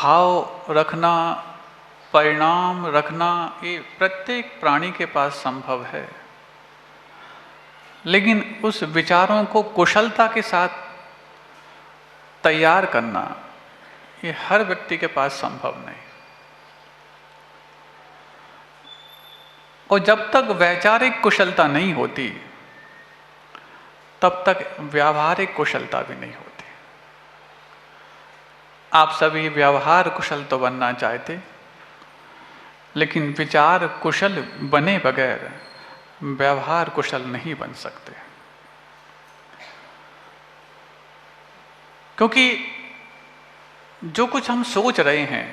भाव रखना, परिणाम रखना, ये प्रत्येक प्राणी के पास संभव है। लेकिन उस विचारों को कुशलता के साथ तैयार करना ये हर व्यक्ति के पास संभव नहीं। और जब तक वैचारिक कुशलता नहीं होती तब तक व्यावहारिक कुशलता भी नहीं होती। आप सभी व्यवहार कुशल तो बनना चाहते, लेकिन विचार कुशल बने बगैर व्यवहार कुशल नहीं बन सकते। क्योंकि जो कुछ हम सोच रहे हैं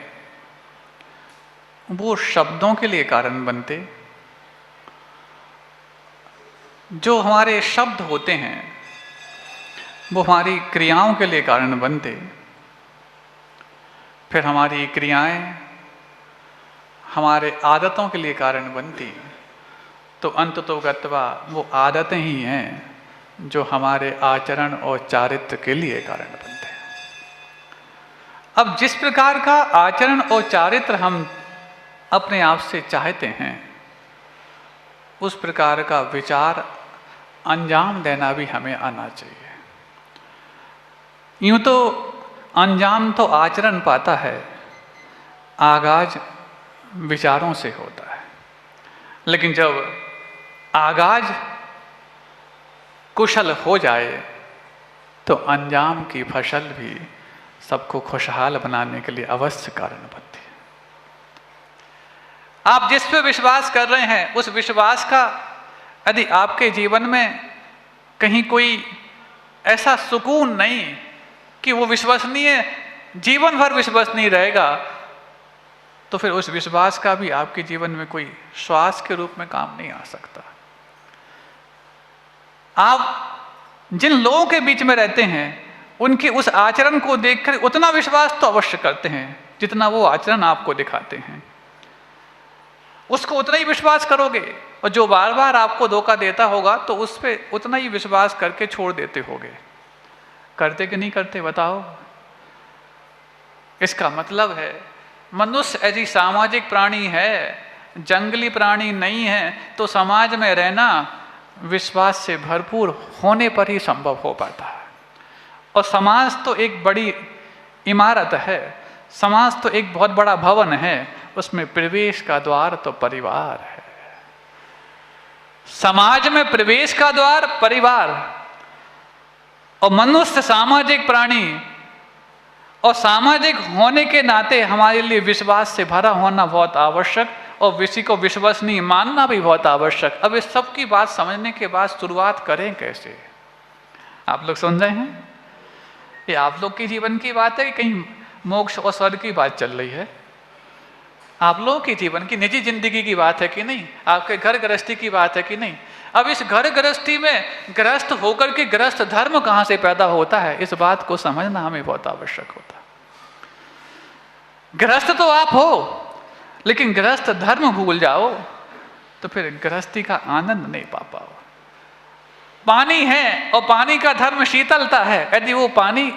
वो शब्दों के लिए कारण बनते, जो हमारे शब्द होते हैं वो हमारी क्रियाओं के लिए कारण बनते, फिर हमारी क्रियाएं हमारे आदतों के लिए कारण बनती, तो अंततोगत्वा वो आदतें ही हैं जो हमारे आचरण और चारित्र के लिए कारण बनते हैं। अब जिस प्रकार का आचरण और चारित्र हम अपने आप से चाहते हैं, उस प्रकार का विचार अंजाम देना भी हमें आना चाहिए। यूं तो अंजाम तो आचरण पाता है, आगाज विचारों से होता है। लेकिन जब आगाज कुशल हो जाए तो अंजाम की फसल भी सबको खुशहाल बनाने के लिए अवश्य कारण बनती है। आप जिस पे विश्वास कर रहे हैं उस विश्वास का यदि आपके जीवन में कहीं कोई ऐसा सुकून नहीं कि वो विश्वसनीय जीवन भर विश्वसनीय रहेगा, तो फिर उस विश्वास का भी आपके जीवन में कोई श्वास के रूप में काम नहीं आ सकता। आप जिन लोगों के बीच में रहते हैं उनके उस आचरण को देखकर उतना विश्वास तो अवश्य करते हैं जितना वो आचरण आपको दिखाते हैं, उसको उतना ही विश्वास करोगे। और जो बार बार आपको धोखा देता होगा तो उस पर उतना ही विश्वास करके छोड़ देते होगे। करते कि नहीं करते बताओ? इसका मतलब है मनुष्य ऐसी सामाजिक प्राणी है, जंगली प्राणी नहीं है, तो समाज में रहना विश्वास से भरपूर होने पर ही संभव हो पाता है। और समाज तो एक बड़ी इमारत है, समाज तो एक बहुत बड़ा भवन है, उसमें प्रवेश का द्वार तो परिवार है। समाज में प्रवेश का द्वार परिवार, और मनुष्य सामाजिक प्राणी, और सामाजिक होने के नाते हमारे लिए विश्वास से भरा होना बहुत आवश्यक और किसी को विश्वसनीय मानना भी बहुत आवश्यक। अब इस सब की बात समझने के बाद शुरुआत करें कैसे? आप लोग सुन रहे हैं? ये आप लोग के जीवन की बात है कि कहीं मोक्ष और स्वर्ग की बात चल रही है? आप लोगों के जीवन की निजी जिंदगी की बात है कि नहीं? आपके घर गृहस्थी की बात है कि नहीं? अब इस घर गृहस्थी में गृहस्थ होकर के गृहस्थ धर्म कहाँ से पैदा होता है, इस बात को समझना हमें बहुत आवश्यक होता है। गृहस्थ तो आप हो, लेकिन गृहस्थ धर्म भूल जाओ तो फिर गृहस्थी का आनंद नहीं पा पाओ। पानी है और पानी का धर्म शीतलता है, यदि वो पानी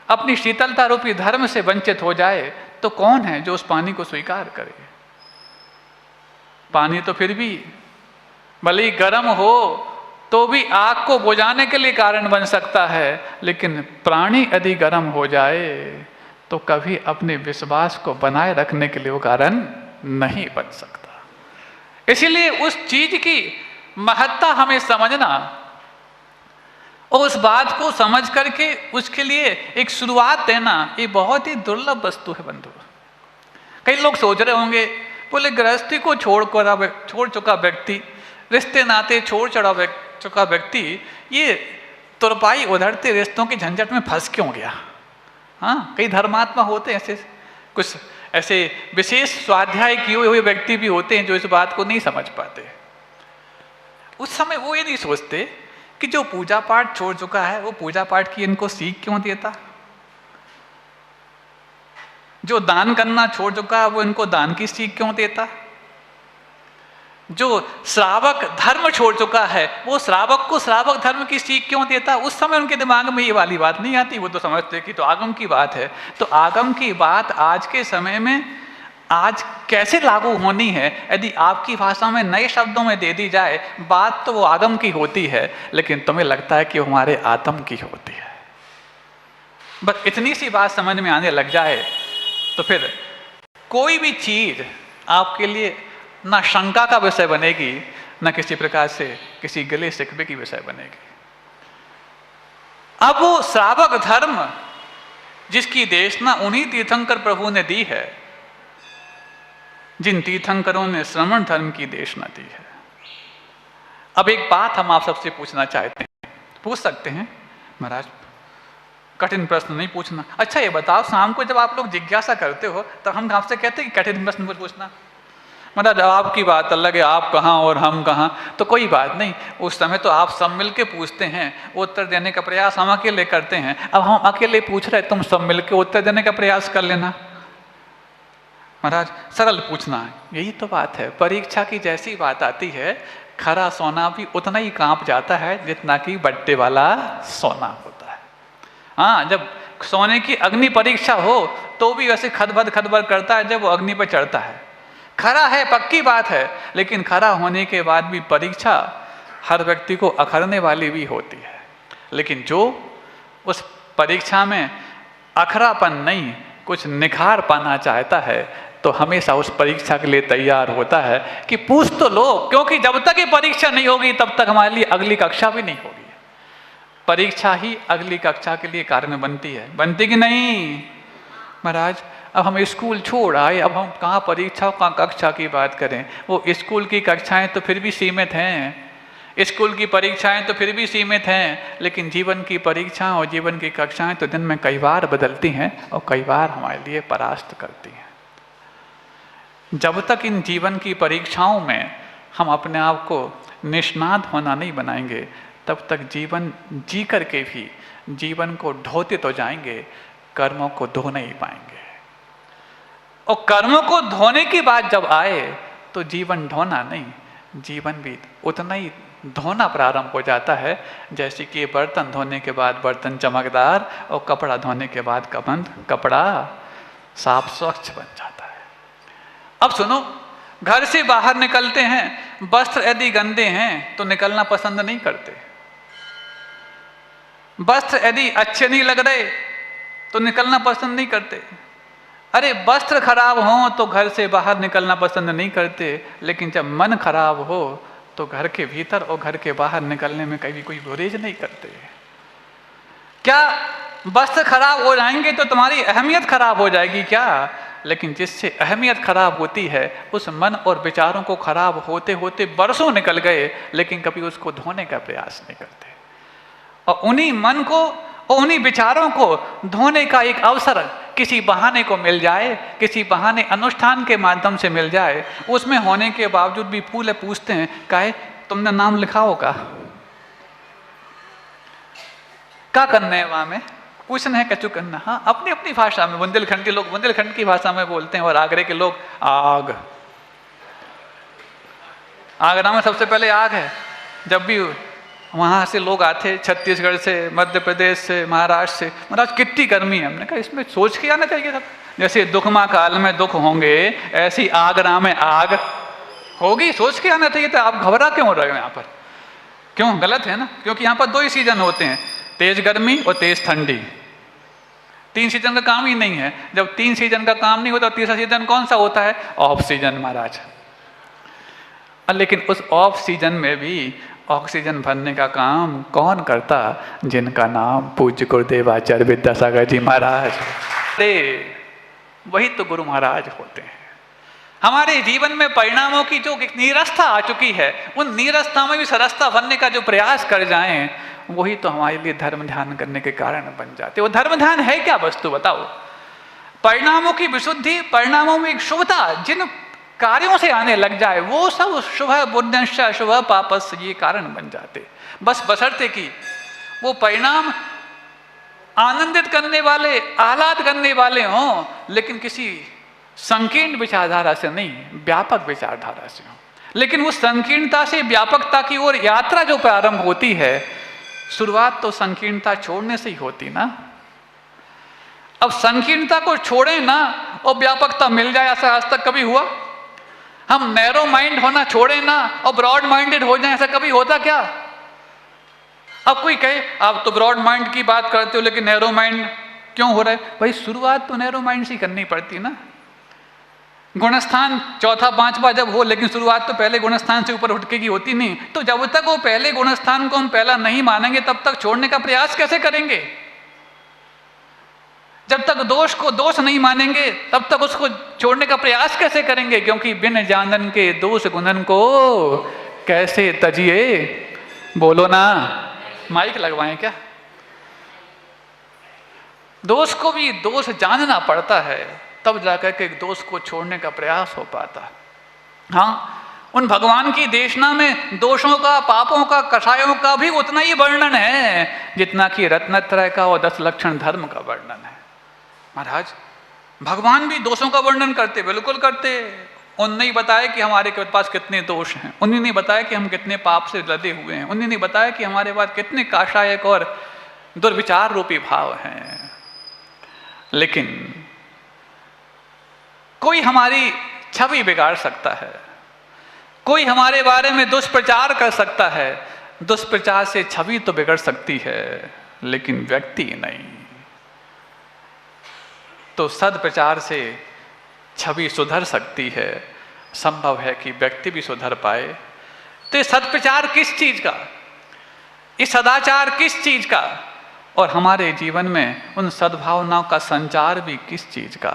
अपनी शीतलता रूपी धर्म से वंचित हो जाए तो कौन है जो उस पानी को स्वीकार करे? पानी तो फिर भी भले ही गर्म हो तो भी आग को बुझाने के लिए कारण बन सकता है, लेकिन प्राणी यदि गर्म हो जाए तो कभी अपने विश्वास को बनाए रखने के लिए वो कारण नहीं बन सकता। इसीलिए उस चीज की महत्ता हमें समझना और उस बात को समझ करके उसके लिए एक शुरुआत देना, ये बहुत ही दुर्लभ वस्तु है बंधु। कई लोग सोच रहे होंगे, बोले गृहस्थी को छोड़ चुका व्यक्ति, रिश्ते नाते छोड़ चुका व्यक्ति, ये तुरपाई उधड़ते रिश्तों के झंझट में फंस क्यों गया? हाँ, कई धर्मात्मा होते हैं ऐसे, कुछ ऐसे विशेष स्वाध्याय किए हुए व्यक्ति भी होते हैं जो इस बात को नहीं समझ पाते। उस समय वो ये नहीं सोचते कि जो पूजा पाठ छोड़ चुका है वो पूजा पाठ की इनको सीख क्यों देता, जो दान करना छोड़ चुका है वो इनको दान की सीख क्यों देता, जो श्रावक धर्म छोड़ चुका है वो श्रावक को श्रावक धर्म की सीख क्यों देता? उस समय उनके दिमाग में ये वाली बात नहीं आती, वो तो समझते कि तो आगम की बात है। तो आगम की बात आज के समय में आज कैसे लागू होनी है, यदि आपकी भाषा में नए शब्दों में दे दी जाए, बात तो वो आगम की होती है, लेकिन तुम्हें लगता है कि वो हमारे आत्म की होती है। बस इतनी सी बात समझ में आने लग जाए तो फिर कोई भी चीज आपके लिए ना शंका का विषय बनेगी, ना किसी प्रकार से किसी गिले शिकवे की विषय बनेगी। अब वो श्रावक धर्म जिसकी देशना उन्हीं तीर्थंकर प्रभु ने दी है, जिन तीर्थंकरों ने श्रमण धर्म की देशना दी है। अब एक बात हम आप सबसे पूछना चाहते हैं, पूछ सकते हैं? महाराज कठिन प्रश्न नहीं पूछना। अच्छा ये बताओ, शाम को जब आप लोग जिज्ञासा करते हो तब हम आपसे कहते हैं कि कठिन प्रश्न मत पूछना। मतलब जवाब की बात अलग है, आप कहाँ और हम कहाँ, तो कोई बात नहीं, उस समय तो आप सब मिलके पूछते हैं, उत्तर देने का प्रयास हम अकेले करते हैं। अब हम अकेले पूछ रहे, तुम सब मिलके उत्तर देने का प्रयास कर लेना। महाराज सरल पूछना, यही तो बात है। परीक्षा की जैसी बात आती है, खरा सोना भी उतना ही कांप जाता है जितना कि बट्टे वाला सोना होता है। हाँ, जब सोने की अग्नि परीक्षा हो तो भी वैसे खदबद करता है जब वो अग्नि पर चढ़ता है। खरा है, पक्की बात है, लेकिन खरा होने के बाद भी परीक्षा हर व्यक्ति को अखरने वाली भी होती है। लेकिन जो उस परीक्षा में अखरापन नहीं, कुछ निखार पाना चाहता है, तो हमेशा उस परीक्षा के लिए तैयार होता है कि पूछ तो लो, क्योंकि जब तक ये परीक्षा नहीं होगी तब तक हमारे लिए अगली कक्षा भी नहीं होगी। परीक्षा ही अगली कक्षा के लिए कारण बनती है, बनती कि नहीं? महाराज अब हम स्कूल छोड़ आए, अब हम कहाँ परीक्षा कहाँ कक्षा की बात करें। वो स्कूल की कक्षाएं तो फिर भी सीमित हैं, स्कूल की परीक्षाएं तो फिर भी सीमित हैं, लेकिन जीवन की परीक्षाएं और जीवन की कक्षाएं तो दिन में कई बार बदलती हैं और कई बार हमारे लिए परास्त करती हैं। जब तक इन जीवन की परीक्षाओं में हम अपने आप को निष्णात होना नहीं बनाएंगे, तब तक जीवन जी करके भी जीवन को ढोते तो जाएंगे, कर्मों को धो नहीं पाएंगे। और कर्मों को धोने की बात जब आए तो जीवन ढोना नहीं, जीवन भी उतना ही धोना प्रारंभ हो जाता है जैसे कि बर्तन धोने के बाद बर्तन चमकदार और कपड़ा धोने के बाद कपड़ा साफ स्वच्छ बन जाता है। अब सुनो, घर से बाहर निकलते हैं, वस्त्र यदि गंदे हैं तो निकलना पसंद नहीं करते। वस्त्र यदि अच्छे नहीं लग रहे तो निकलना पसंद नहीं करते। अरे वस्त्र खराब हो तो घर से बाहर निकलना पसंद नहीं करते, लेकिन जब मन खराब हो तो घर के भीतर और घर के बाहर निकलने में कभी कोई गुरेज नहीं करते। क्या वस्त्र खराब हो जाएंगे तो तुम्हारी अहमियत खराब हो जाएगी क्या? लेकिन जिससे अहमियत खराब होती है, उस मन और विचारों को खराब होते होते बरसों निकल गए, लेकिन कभी उसको धोने का प्रयास नहीं करते। और उन्हीं मन को और उन्हीं विचारों को धोने का एक अवसर किसी बहाने को मिल जाए, किसी बहाने अनुष्ठान के माध्यम से मिल जाए, उसमें होने के बावजूद भी पूछते हैं, काहे तुमने नाम लिखा होगा, क्या करना है वहां में, पूछना है कचू करना। हाँ, अपनी अपनी भाषा में, बुंदेलखंड के लोग बुंदेलखंड की भाषा में बोलते हैं और आगरे के लोग आग। आगरा में सबसे पहले आग है। जब भी वहाँ से लोग आते, छत्तीसगढ़ से, मध्य प्रदेश से, महाराष्ट्र से, महाराज कितनी गर्मी है। हमने कहा इसमें सोच के आना चाहिए था, जैसे दुखमा काल में दुख होंगे ऐसी आगरा में आग होगी, सोच के आना चाहिए था। आप घबरा क्यों हो रहे हो यहाँ पर? क्यों? गलत है ना, क्योंकि यहाँ पर दो ही सीजन होते हैं, तेज गर्मी और तेज ठंडी। 3 सीजन का काम ही नहीं है। जब 3 सीजन का काम नहीं होता, तीसरा सीजन कौन सा होता है? ऑफ सीजन महाराज। लेकिन उस ऑफ सीजन में भी ऑक्सीजन भरने का काम कौन करता? जिनका नाम पूज्य गुरुदेवाचार्य विद्यासागर जी महाराज, वही तो गुरु महाराज होते हैं। हमारे जीवन में परिणामों की जो नीरसता आ चुकी है, उन नीरसता में भी सरसता भरने का जो प्रयास कर जाएं, वही तो हमारे लिए धर्म ध्यान करने के कारण बन जाते। वो धर्म ध्यान है क्या वस्तु बताओ? परिणामों की विशुद्धि, परिणामों में एक शुभता जिन कार्यों से आने लग जाए, वो सब शुभ बुद्धंश शुभ पापस ये कारण बन जाते। बस बशर्ते कि वो परिणाम आनंदित करने वाले, आह्लाद करने वाले हों, लेकिन किसी संकीर्ण विचारधारा से नहीं, व्यापक विचारधारा से हों। लेकिन उस संकीर्णता से व्यापकता की ओर यात्रा जो प्रारंभ होती है, शुरुआत तो संकीर्णता छोड़ने से ही होती ना। अब संकीर्णता को छोड़े ना और व्यापकता मिल जाए, ऐसा आज तक कभी हुआ? हम नैरो माइंड होना छोड़े ना और ब्रॉड माइंडेड हो जाए, ऐसा कभी होता क्या? अब कोई कहे आप तो ब्रॉड माइंड की बात करते हो लेकिन नैरो माइंड क्यों हो रहा है? भाई शुरुआत तो नैरो माइंड से करनी पड़ती ना। गुणस्थान चौथा पांचवा जब हो, लेकिन शुरुआत तो पहले गुणस्थान से ऊपर उठके की होती नहीं। तो जब तक वो पहले गुणस्थान को हम पहला नहीं मानेंगे तब तक छोड़ने का प्रयास कैसे करेंगे? जब तक दोष को दोष नहीं मानेंगे तब तक उसको छोड़ने का प्रयास कैसे करेंगे? क्योंकि बिन जानन के दोष गुणन को कैसे तजिए, बोलो ना। माइक लगवाएं क्या? दोष को भी दोष जानना पड़ता है, तब जाकर के दोष को छोड़ने का प्रयास हो पाता। हाँ, उन भगवान की देशना में दोषों का, पापों का, कषायों का भी उतना ही वर्णन है जितना कि रत्नत्रय का और 10 लक्षण धर्म का वर्णन है। महाराज भगवान भी दोषों का वर्णन करते, बिल्कुल करते। उन्होंने ही बताया कि हमारे पास कितने दोष हैं, उन्होंने नहीं बताया कि हम कितने पाप से लदे हुए हैं, उन्होंने नहीं बताया कि हमारे पास कितने काषायक और दुर्विचार रूपी भाव हैं। लेकिन कोई हमारी छवि बिगाड़ सकता है, कोई हमारे बारे में दुष्प्रचार कर सकता है। दुष्प्रचार से छवि तो बिगड़ सकती है लेकिन व्यक्ति नहीं। तो सदप्रचार से छवि सुधर सकती है, संभव है कि व्यक्ति भी सुधर पाए। तो ये सदप्रचार किस चीज का, ये सदाचार किस चीज का, और हमारे जीवन में उन सद्भावनाओं का संचार भी किस चीज का,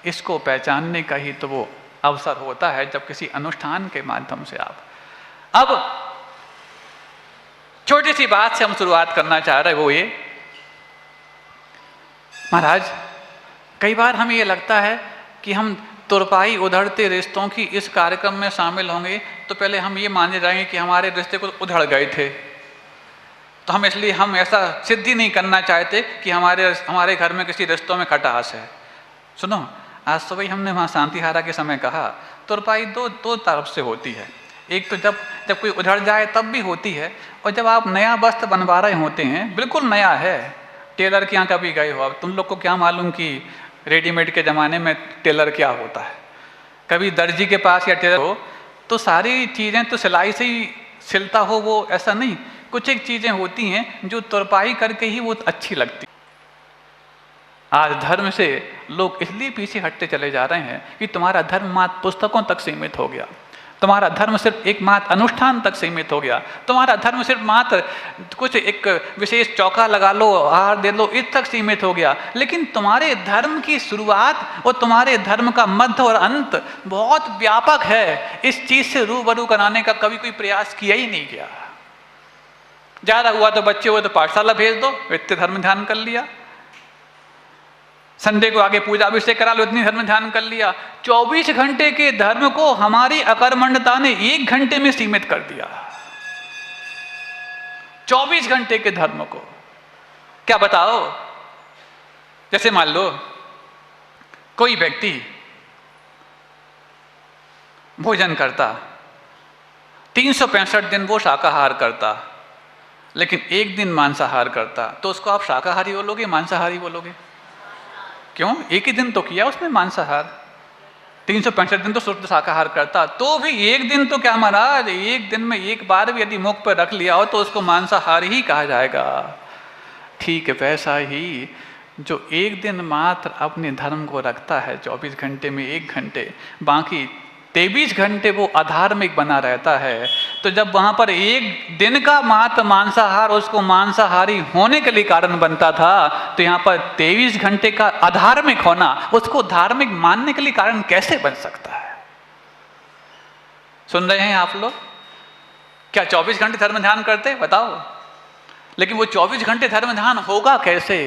इसको पहचानने का ही तो वो अवसर होता है जब किसी अनुष्ठान के माध्यम से आप। अब छोटी सी बात से हम शुरुआत करना चाह रहे हैं, वो ये महाराज कई बार हमें ये लगता है कि हम तुरपाई उधड़ते रिश्तों की इस कार्यक्रम में शामिल होंगे तो पहले हम ये माने जाएंगे कि हमारे रिश्ते को उधड़ गए थे, तो हम इसलिए हम ऐसा सिद्धि नहीं करना चाहते कि हमारे घर में किसी रिश्तों में खटास है। सुनो, आज सुबह हमने वहाँ शांतिहारा के समय कहा तुरपाई दो तरफ से होती है। एक तो जब कोई उधड़ जाए तब भी होती है, और जब आप नया वस्त्र बनवा रहे होते हैं, बिल्कुल नया है, टेलर के यहाँ कभी गए हो, अब तुम लोग को क्या मालूम कि रेडीमेड के ज़माने में टेलर क्या होता है। कभी दर्जी के पास या टेलर हो तो सारी चीज़ें तो सिलाई से ही सिलता हो, वो ऐसा नहीं। कुछ एक चीज़ें होती हैं जो तुरपाई करके ही वो अच्छी लगती। आज धर्म से लोग इसलिए पीछे हटते चले जा रहे हैं कि तुम्हारा धर्म मात्र पुस्तकों तक सीमित हो गया, तुम्हारा धर्म सिर्फ एक मात्र अनुष्ठान तक सीमित हो गया, तुम्हारा धर्म सिर्फ मात्र कुछ एक विशेष चौका लगा लो, आहार दे लो, इस तक सीमित हो गया। लेकिन तुम्हारे धर्म की शुरुआत और तुम्हारे धर्म का मध्य और अंत बहुत व्यापक है। इस चीज से रूबरू कराने का कभी कोई प्रयास किया ही नहीं गया। ज्यादा हुआ तो बच्चे हुए तो पाठशाला भेज दो, इतने धर्म ध्यान कर लिया। संडे को आगे पूजा अभिषेक करा लो, इतनी धर्म ध्यान कर लिया। 24 घंटे के धर्म को हमारी अकर्मण्यता ने 1 घंटे में सीमित कर दिया। 24 घंटे के धर्म को क्या बताओ। जैसे मान लो कोई व्यक्ति भोजन करता, 365 दिन वो शाकाहार करता, लेकिन एक दिन मांसाहार करता, तो उसको आप शाकाहारी बोलोगे मांसाहारी बोलोगे? क्यों? एक ही दिन तो किया उसने मांसाहार, 365 दिन तो शुद्ध शाकाहार करता, तो भी एक दिन तो क्या महाराज, एक दिन में एक बार भी यदि मुख पर रख लिया हो तो उसको मांसाहारी ही कहा जाएगा। ठीक है, वैसा ही जो एक दिन मात्र अपने धर्म को रखता है, 24 घंटे में 1 घंटे, बाकी 23 घंटे वो अधार्मिक बना रहता है, तो जब वहां पर एक दिन का मात्र मांसाहार उसको मांसाहारी होने के लिए कारण बनता था, तो यहाँ पर 23 घंटे का अधार्मिक होना उसको धार्मिक मानने के लिए कारण कैसे बन सकता है? सुन रहे हैं आप लोग? क्या 24 घंटे धर्म ध्यान करते बताओ? लेकिन वो 24 घंटे धर्म ध्यान होगा कैसे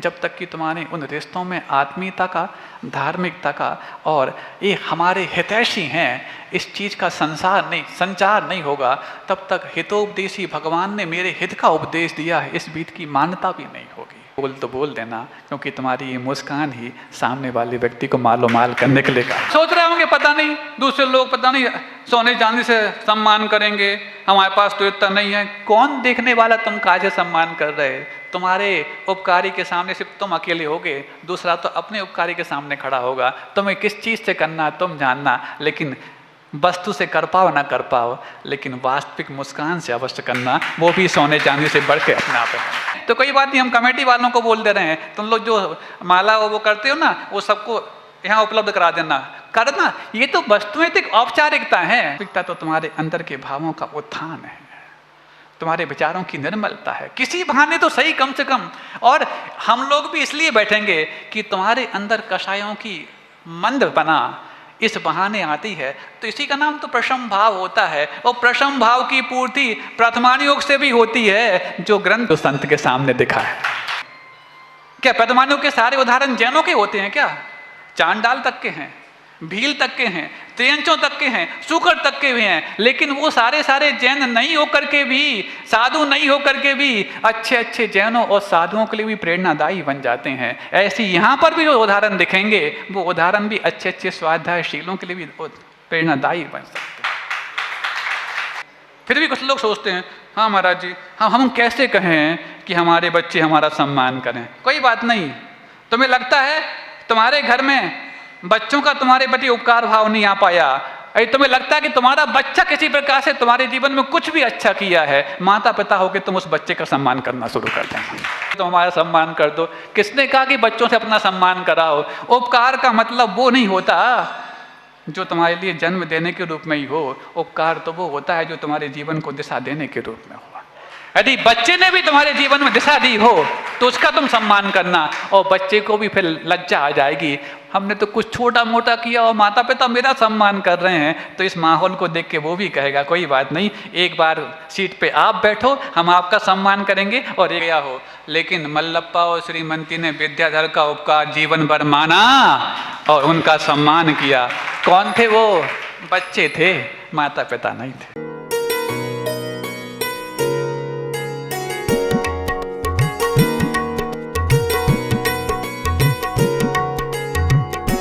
जब तक कि तुम्हारे उन रिश्तों में आत्मीयता का, धार्मिकता का और ये हमारे हितैषी हैं इस चीज का संचार नहीं होगा। तब तक हितोपदेशी भगवान ने मेरे हित का उपदेश दिया है, इस बीत की मान्यता भी नहीं होगी। बोल तो बोल देना, क्योंकि तुम्हारी ये मुस्कान ही सामने वाले व्यक्ति को मालो माल करने के लिए कहा। सोच रहे होंगे पता नहीं दूसरे लोग पता नहीं सोने चांदी से सम्मान करेंगे, हमारे पास तो इतना नहीं है। कौन देखने वाला तुम काहे सम्मान कर रहे? तुम्हारे उपकारी के सामने सिर्फ तुम अकेले होगे, दूसरा तो अपने उपकारी के सामने खड़ा होगा। तुम्हें किस चीज़ से करना तुम जानना, लेकिन वस्तु से कर पाओ ना कर पाओ, लेकिन वास्तविक मुस्कान से अवश्य करना, वो भी सोने चांदी से बढ़ के अपने आप है। तो कोई बात नहीं, हम कमेटी वालों को बोल दे रहे हैं, तुम लोग जो माला वो करते हो ना, वो सबको यहाँ उपलब्ध करा देना, करना। ये तो वस्तुएं तो औपचारिकता है, तो तुम्हारे अंदर के भावों का उत्थान है, तुम्हारे विचारों की निर्मलता है, किसी बहाने तो सही कम से कम। और हम लोग भी इसलिए बैठेंगे कि तुम्हारे अंदर कषायों की मंद बना इस बहाने आती है, तो इसी का नाम तो प्रशम भाव होता है। और प्रशम भाव की पूर्ति प्रथमानुयोग से भी होती है, जो ग्रंथ तो संत के सामने दिखा है। क्या प्रथमानुयोग के सारे उदाहरण जैनों के होते हैं क्या? चांडाल तक के हैं, भील तक के हैं, त्रियंचों तक के हैं, सूकर तक के भी हैं, लेकिन वो सारे जैन नहीं होकर के भी, साधु नहीं होकर के भी अच्छे जैनों और साधुओं के लिए भी प्रेरणादायी बन जाते हैं। ऐसी यहाँ पर भी जो उदाहरण दिखेंगे, वो उदाहरण भी अच्छे स्वाध्यायशीलों के लिए भी प्रेरणादायी बन सकते हैं। फिर भी कुछ लोग सोचते हैं, हाँ महाराज जी, हाँ हम कैसे कहें कि हमारे बच्चे हमारा सम्मान करें? कोई बात नहीं, तुम्हें लगता है तुम्हारे घर में बच्चों का तुम्हारे प्रति उपकार भाव नहीं आ पाया, अरे तुम्हें लगता है कि तुम्हारा बच्चा किसी प्रकार से तुम्हारे जीवन में कुछ भी अच्छा किया है, माता पिता होकर तुम उस बच्चे का सम्मान करना शुरू कर देंगे, तुम हमारा सम्मान कर दो। किसने कहा कि बच्चों से अपना सम्मान कराओ? उपकार का मतलब वो नहीं होता जो तुम्हारे लिए जन्म देने के रूप में ही हो, उपकार तो वो होता है जो तुम्हारे जीवन को दिशा देने के रूप में हो। यदि बच्चे ने भी तुम्हारे जीवन में दिशा दी हो तो उसका तुम सम्मान करना, और बच्चे को भी फिर लज्जा आ जाएगी, हमने तो कुछ छोटा मोटा किया और माता पिता मेरा सम्मान कर रहे हैं। तो इस माहौल को देख के वो भी कहेगा कोई बात नहीं, एक बार सीट पे आप बैठो, हम आपका सम्मान करेंगे और ये हो। लेकिन मल्लप्पा और श्रीमंती ने विद्याधर का उपकार जीवन भर माना और उनका सम्मान किया। कौन थे वो? बच्चे थे, माता पिता नहीं थे।